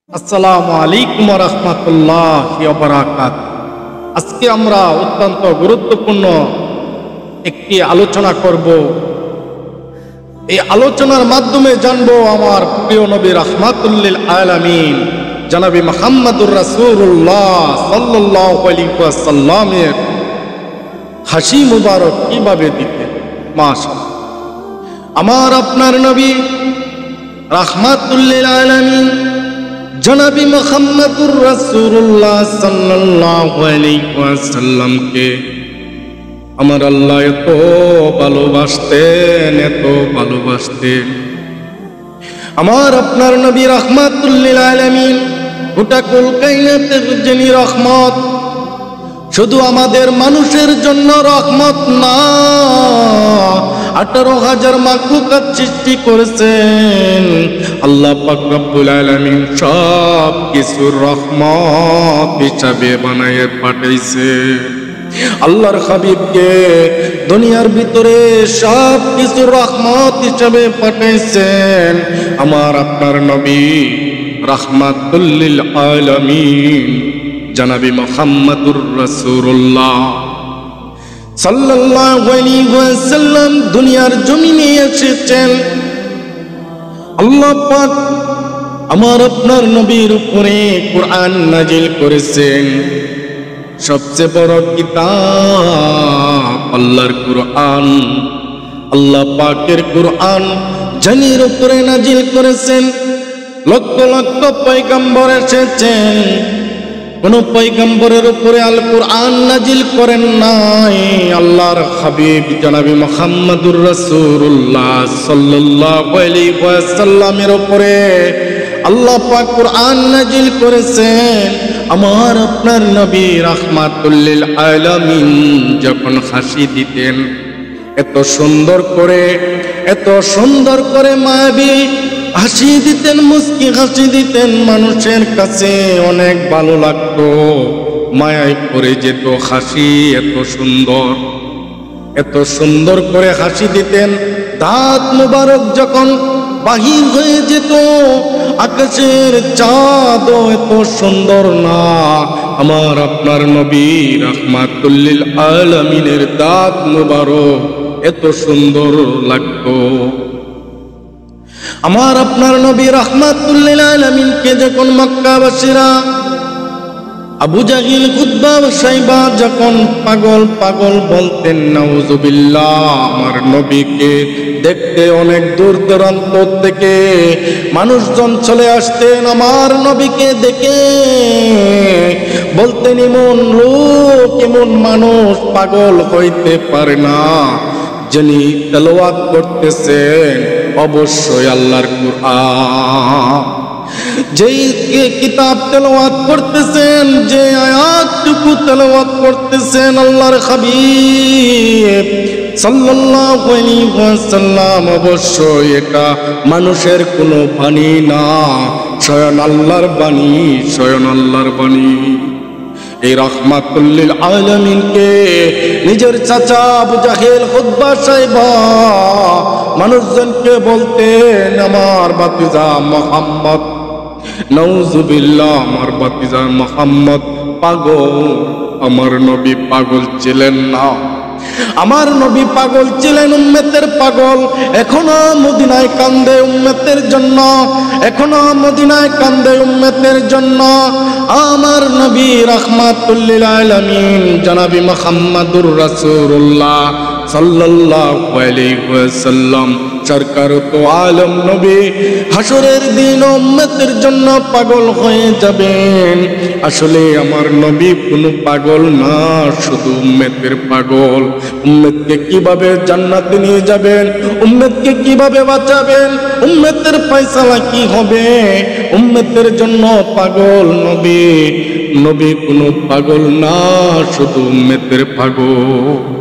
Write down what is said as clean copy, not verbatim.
আসসালামু আলাইকুম ওয়া রাহমাতুল্লাহি ওয়া বারাকাতুহু। আজকে আমরা অত্যন্ত গুরুত্বপূর্ণ একটি আলোচনা করব। এই আলোচনার মাধ্যমে জানবো আমার প্রিয় নবী রাহমাতুল লিল আলামিন জনাবে মুহাম্মদুর রাসূলুল্লাহ সাল্লাল্লাহু আলাইহি ওয়াসাল্লামের হাসি মুবারক কিভাবে দিতেন। মাশাআল্লাহ, আমার আপনার নবী রাহমাতুল লিল আলামিন জনাবি মুহাম্মদুর রাসূলুল্লাহ সাল্লাল্লাহু আলাইহি ওয়াসাল্লামকে আমার আল্লাহ এত ভালোবাসতেন। আমার আপনার নবী রাহমাতুল লিল আলামিন গোটা কুল কায়নাতের যিনি রহমত, শুধু আমাদের মানুষের জন্য রহমত না, 18,000 মাখলুকাত সৃষ্টি করেছেন আল্লাহ পাক রব্বুল আলামিন। সব কিছুর রহমত হিসাবে বানায়ে পাঠাইছে। আল্লাহর হাবিবকে দুনিয়ার ভিতরে সব কিছুর রহমত হিসাবে পাঠাইছেন আমার আপনার নবী রাহমাতুল লিল আলামিন জনাবি মুহাম্মদুর রাসূলুল্লাহ সাল্লাল্লাহু আলাইহি ওয়াসাল্লাম দুনিয়ার জমিনে এসেছেন। আল্লাহ পাক আমার আপনার নবীর উপরে কুরআন নাজিল করেছেন। সবচেয়ে বড় কিতাব আল্লাহর কুরআন, আল্লাহ পাকের কুরআন জানির উপরে নাজিল করেছেন। লক্ষ লক্ষ পয়গম্বর এসেছেন, কোন পয়গম্বরের উপরে আল কুরআন নাজিল করেন নাই। আল্লাহর হাবিব জনাবি মুহাম্মদুর রাসূলুল্লাহ সাল্লাল্লাহু আলাইহি ওয়াসাল্লামের উপরে আল্লাহ পাক কুরআন নাজিল করেছেন। আমার আপনার নবী রাহমাতুল লিল আলামিন যখন হাসি দিতেন, এত সুন্দর করে মায়াবী হাসি দিতেন, মুস্কি হাসি দিতেন, মানুষের কাছে অনেক ভালো লাগতো, মায়ায় পড়ে যেত। হাসি এত সুন্দর করে হাসি দিতেন। দাঁত মুবারক যখন বাহির হয়ে যেত, আকাশের চাঁদও এত সুন্দর না, আমার আপনার নবী রাহমাতুল লিল আলামিনের দাঁত মুবারক এত সুন্দর লাগতো। আমার আপনার নবী রাহমাতুল লিল আলামিনকে যখন মক্কাবাসীরা আবু জাহিল উতবা সাইবা যখন পাগল বলতেন, নাউযুবিল্লাহ, আমার নবীকে দেখতে অনেক দূর দূরান্ত থেকে মানুষজন চলে আসতেন। আমার নবীকে দেখে বলতেন, এমন লোক, এমন মানুষ পাগল হইতে পারে না, যিনি তেলাওয়াত করতেছেন অবশ্যই আল্লাহর কুরআন, যেই কিতাব তেলাওয়াত করতেছেন, যে আয়াতটুকু তেলাওয়াত করতেছেন আল্লাহর হাবিব সাল্লাল্লাহু আলাইহি ওয়াসাল্লাম, অবশ্যই এটা মানুষের কোনো বাণী না, স্বয়ং আল্লাহর বাণী। এই রাহমাতুল লিল আলামিনকে নিজের চাচা আবু জাহেল উতবা সাইবা মানুষজনকে বলতেন, আমার ভাতিজা মুহাম্মদ, নাউযুবিল্লাহ, আমার ভাতিজা মুহাম্মদ পাগল। আমার নবী পাগল ছিলেন না, আমার নবী পাগল ছিলেন, উম্মতের পাগল। এখনো মদিনায় কান্দে উম্মতের জন্য, আমার নবী রাহমাতুল লিল আলামিন জনাবি মুহাম্মদুর রাসূলুল্লাহ সাল্লাল্লাহু আলাইহি ওয়াসাল্লাম সরকার তো আলম নবী হাসরের দিন উম্মতের জন্য পাগল হয়ে যাবেন। আসলে আমার নবী কোনো পাগল না, শুধু উম্মতের পাগল। উম্মতকে কিভাবে জান্নাতে নিয়ে যাবেন, উম্মতকে কিভাবে বাঁচাবেন, উম্মতের ফয়সালা কি হবে, উম্মতের জন্য পাগল নবী কোনো পাগল না, শুধু উম্মতের পাগল।